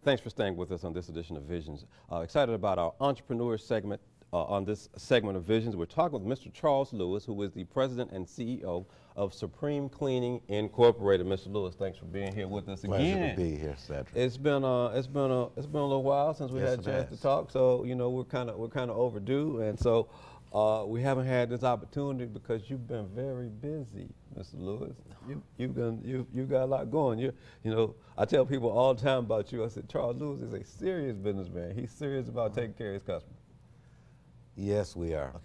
Thanks for staying with us on this edition of Visions. Excited about our entrepreneur segment. On this segment of Visions, we're talking with Mr. Charles Lewis, who is the president and CEO of Supreme Cleaning Incorporated. Mr. Lewis, thanks for being here with us again. Pleasure to be here, Cedric. It's been a little while since we had a chance to talk. So we're kind of overdue, and so we haven't had this opportunity because you've been very busy, Mr. Lewis. You've got a lot going. I tell people all the time about you. I said Charles Lewis is a serious businessman. He's serious about taking care of his customers. Yes, we are.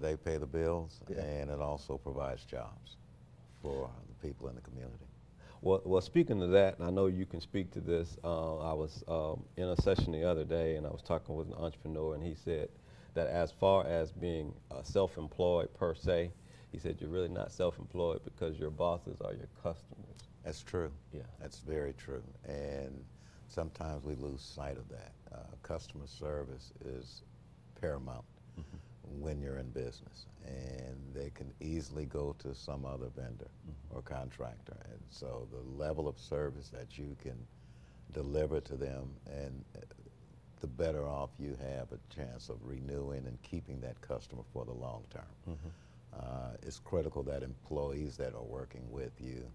They pay the bills, and it also provides jobs for the people in the community. Well, speaking of that, and I know you can speak to this, I was in a session the other day, and I was talking with an entrepreneur, and he said that as far as being self-employed per se, he said you're really not self-employed because your bosses are your customers. That's true. Yeah. That's very true. And sometimes we lose sight of that. Customer service is paramount when you're in business, and they can easily go to some other vendor or contractor, and so the level of service that you can deliver to them, and the better off you have a chance of renewing and keeping that customer for the long term. It's critical that employees that are working with you,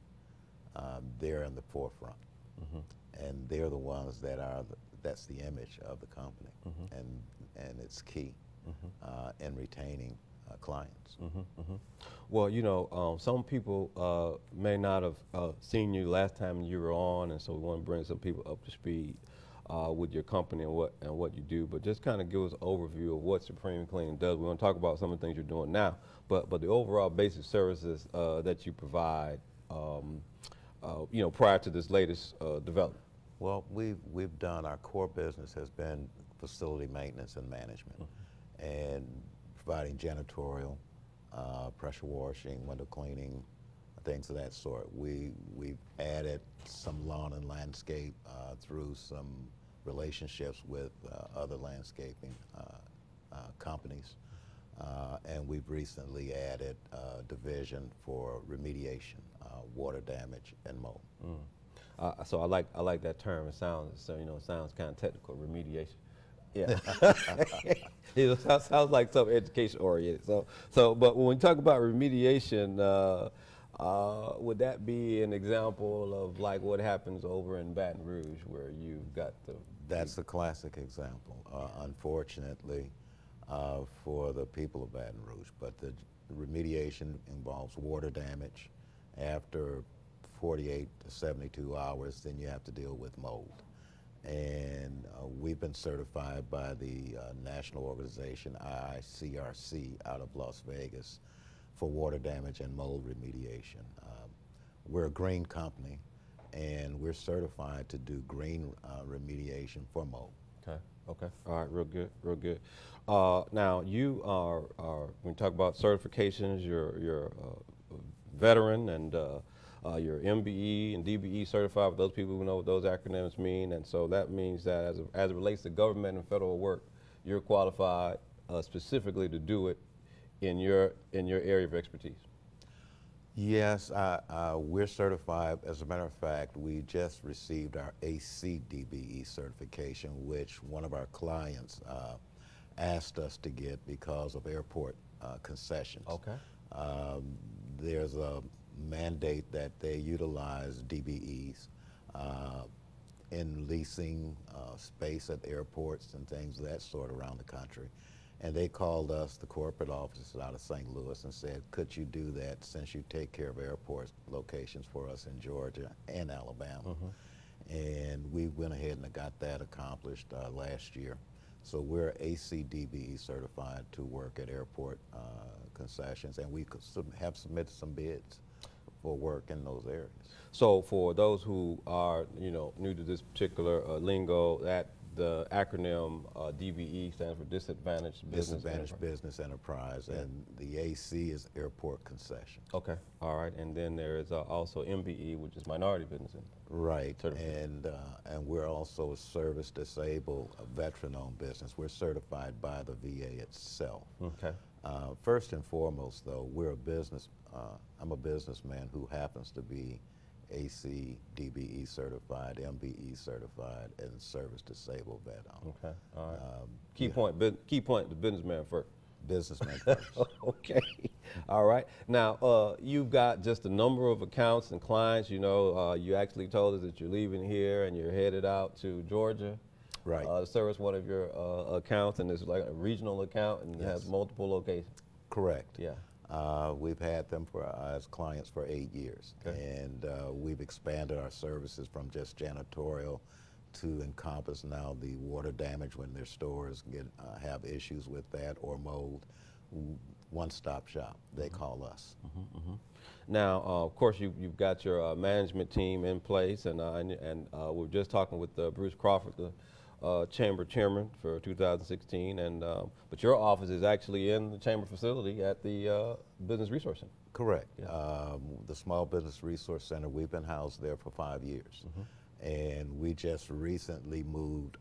they're in the forefront, and they're the ones that are that's the image of the company, and it's key in retaining clients. Well, some people may not have seen you last time you were on, and so we want to bring some people up to speed with your company and what you do. But just kind of give us an overview of what Supreme Cleaning does. We're going to talk about some of the things you're doing now, but the overall basic services that you provide, prior to this latest development. Well, we've done, our core business has been facility maintenance and management, and providing janitorial, pressure washing, window cleaning, things of that sort. We've added some lawn and landscape through some relationships with other landscaping companies, and we've recently added a division for remediation, water damage and mold. So I like that term. It sounds kind of technical, remediation. Yeah, it sounds like something education oriented. But when we talk about remediation, would that be an example of like what happens over in Baton Rouge, where you've got the? That's a classic example, unfortunately, for the people of Baton Rouge. But the remediation involves water damage. After 48 to 72 hours, then you have to deal with mold. And we've been certified by the national organization IICRC out of Las Vegas for water damage and mold remediation. We're a green company, and we're certified to do green remediation for mold. Okay, all right, real good. Now you are when we talk about certifications, you're a veteran, and you're MBE and DBE certified, for those people who know what those acronyms mean, and so that means that as it relates to government and federal work, you're qualified specifically to do it in your area of expertise. Yes, we're certified. As a matter of fact, we just received our ACDBE certification, which one of our clients asked us to get because of airport concessions. Okay. There's a mandate that they utilize DBEs in leasing space at airports and things of that sort around the country. And they called us, the corporate offices out of St. Louis, and said, could you do that since you take care of airport locations for us in Georgia and Alabama? And we went ahead and got that accomplished last year. So we're ACDBE certified to work at airport concessions, and we have submitted some bids for work in those areas. So for those who are new to this particular lingo, that the acronym DBE stands for Disadvantaged Business Enterprise, and the AC is Airport Concession. Okay, all right, and then there is also MBE, which is Minority Business Enterprise. Right, and we're also a service disabled, veteran-owned business. We're certified by the VA itself. Okay. First and foremost, though, we're a business. I'm a businessman who happens to be AC, DBE certified, MBE certified, and service disabled vet owner. Okay, all right. Yeah, Key point, the businessman first. businessman first. Okay, all right. Now, you've got just a number of accounts and clients. You know, you actually told us that you're leaving here and you're headed out to Georgia. Right. To service one of your accounts, and it's like a regional account and Yes. has multiple locations. Correct. Yeah. We've had them as clients for 8 years, Okay. and we've expanded our services from just janitorial to encompass now the water damage when their stores have issues with that or mold. One-stop shop, they call us. Now, of course, you've got your management team in place, and we're just talking with Bruce Crawford, the chamber chairman for 2016, and but your office is actually in the chamber facility at the Business Resource Center. Correct. Yeah. The Small Business Resource Center, we've been housed there for 5 years. And we just recently moved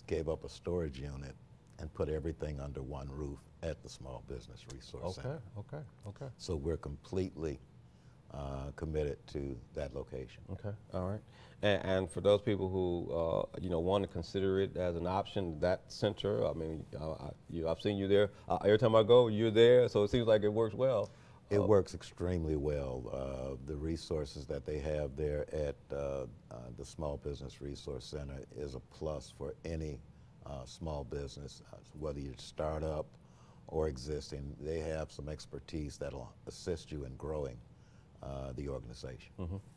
gave up a storage unit and put everything under one roof at the Small Business Resource Center. Okay. So we're completely committed to that location. Okay, all right. And for those people who you know, want to consider it as an option, that center, I mean, I've seen you there. Every time I go, you're there, so it seems like it works well. It works extremely well. The resources that they have there at the Small Business Resource Center is a plus for any small business, whether you're startup or existing. They have some expertise that'll assist you in growing the organization.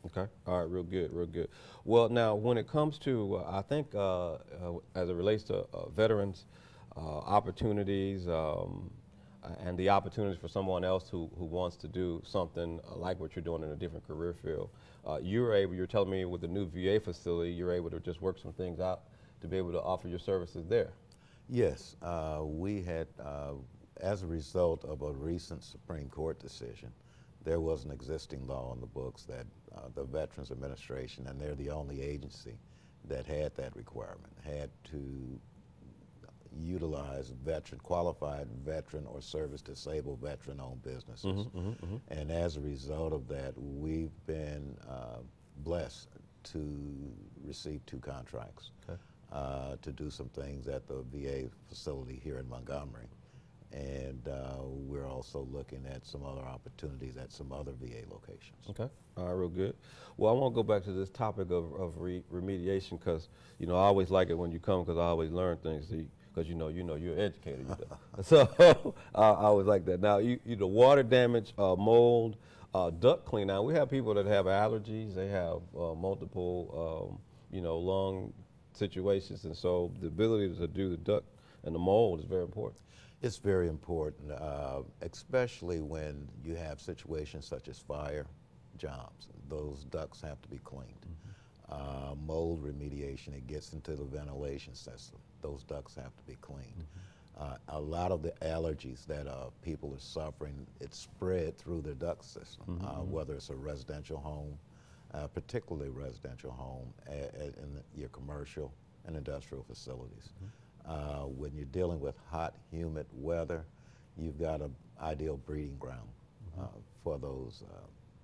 Okay, all right, real good. Well, now when it comes to, I think as it relates to veterans, opportunities, and the opportunities for someone else who wants to do something like what you're doing in a different career field, you're telling me with the new VA facility, you're able to just work some things out to be able to offer your services there. Yes, we had, as a result of a recent Supreme Court decision, there was an existing law on the books that the Veterans Administration, and they're the only agency that had that requirement, had to utilize qualified veteran or service disabled veteran-owned businesses. And as a result of that, we've been blessed to receive 2 contracts to do some things at the VA facility here in Montgomery. And we're also looking at some other opportunities at some other VA locations. Okay, all right, real good. Well, I want to go back to this topic of remediation, because you know I always like it when you come, because I always learn things. Because you know you're educated. So I always like that. Now, you know, water damage, mold, duct clean. Now we have people that have allergies. They have multiple, you know, lung situations, and so the ability to do the duct and the mold is very important. It's very important, especially when you have situations such as fire jobs. Those ducts have to be cleaned. Mold remediation, it gets into the ventilation system. Those ducts have to be cleaned. A lot of the allergies that people are suffering, it's spread through the duct system, whether it's a residential home, particularly residential home, in your commercial and industrial facilities. When you're dealing with hot, humid weather, you've got an ideal breeding ground for those,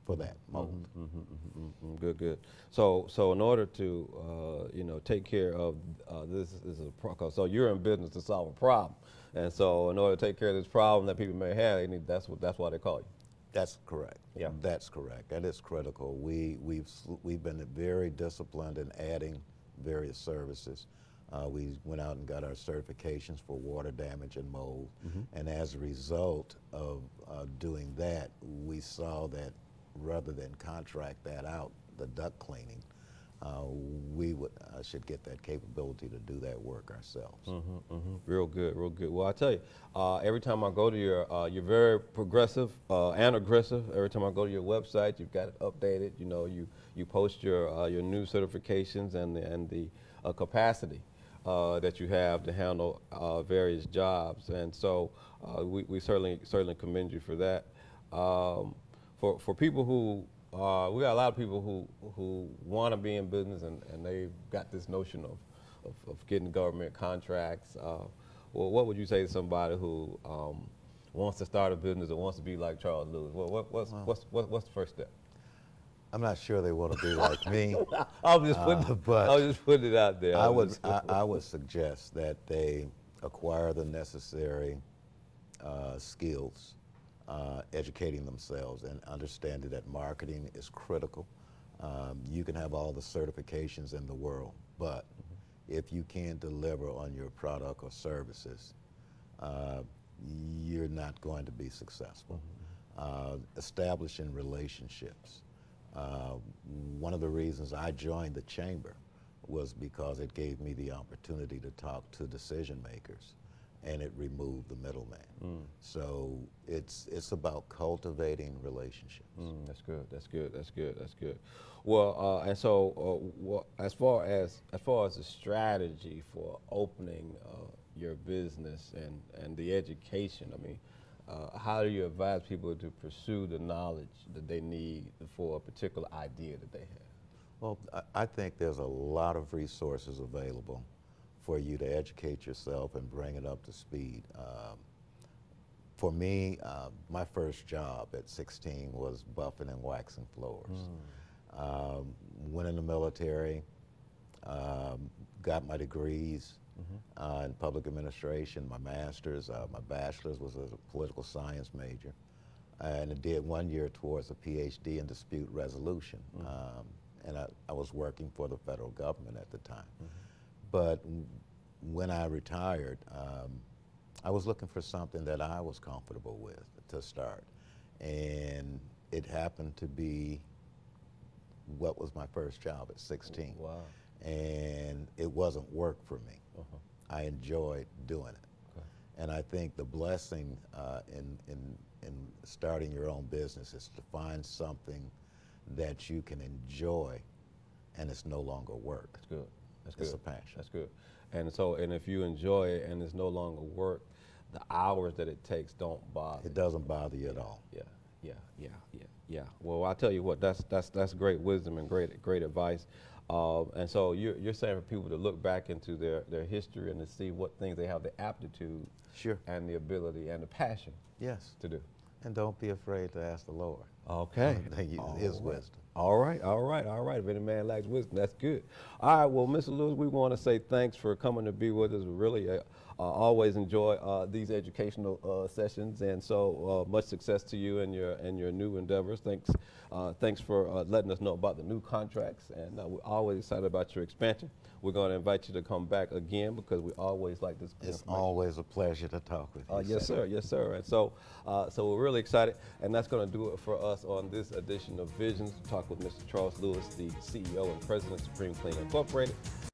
for that mold. Good. So in order to, you know, take care of this is a problem. So you're in business to solve a problem, and so in order to take care of this problem that people may have, that's why they call you. That's correct. Yeah. That's correct. That is critical. We've been very disciplined in adding various services. We went out and got our certifications for water damage and mold, and as a result of doing that, we saw that rather than contract that out, the duct cleaning, we should get that capability to do that work ourselves. Real good. Well, I tell you, every time I go to you're very progressive and aggressive. Every time I go to your website, you've got it updated. You know, you post your new certifications and the capacity that you have to handle various jobs, and so we certainly commend you for that. For people who we got a lot of people who want to be in business, and they've got this notion of getting government contracts. Well, what would you say to somebody who wants to start a business or wants to be like Charles Lewis? What's the first step? I'm not sure they want to be like me. I was just but I was just putting it out there. I would suggest that they acquire the necessary skills, educating themselves and understanding that marketing is critical. You can have all the certifications in the world, but if you can't deliver on your product or services, you're not going to be successful. Establishing relationships. One of the reasons I joined the chamber was because it gave me the opportunity to talk to decision makers, and it removed the middleman. So it's about cultivating relationships. That's good. That's good. That's good. That's good. Well, and so as far as the strategy for opening your business and the education, I mean, how do you advise people to pursue the knowledge that they need for a particular idea that they have? Well, I think there's a lot of resources available for you to educate yourself and bring it up to speed. For me, my first job at 16 was buffing and waxing floors. Went in the military, got my degrees in public administration, my master's, my bachelor's was a political science major, and I did 1 year towards a PhD in dispute resolution. And I was working for the federal government at the time. But when I retired, I was looking for something that I was comfortable with to start. And it happened to be what was my first job at 16. Wow. And it wasn't work for me. I enjoyed doing it. And I think the blessing in starting your own business is to find something that you can enjoy, and it's no longer work. That's good. That's It's good. a passion. That's good. And if you enjoy it and it's no longer work, the hours that it takes don't bother. It doesn't bother you at all. Yeah. Well, I'll tell you what, that's great wisdom and great advice. And so you're saying for people to look back into their history and to see what things they have the aptitude, Sure. and the ability and the passion, Yes. to do. And don't be afraid to ask the Lord. Okay. His wisdom. All right. If any man lacks wisdom, that's good. All right, well, Mr. Lewis, we want to say thanks for coming to be with us. We really always enjoy these educational sessions, and so much success to you and your new endeavors. Thanks for letting us know about the new contracts, and we're always excited about your expansion. We're going to invite you to come back again because we always like this. It's always a pleasure to talk with you. Yes, sir. Yes, sir. And so we're really excited, and that's going to do it for us on this edition of Visions. Talk with Mr. Charles Lewis, the CEO and President of Supreme Clean Incorporated.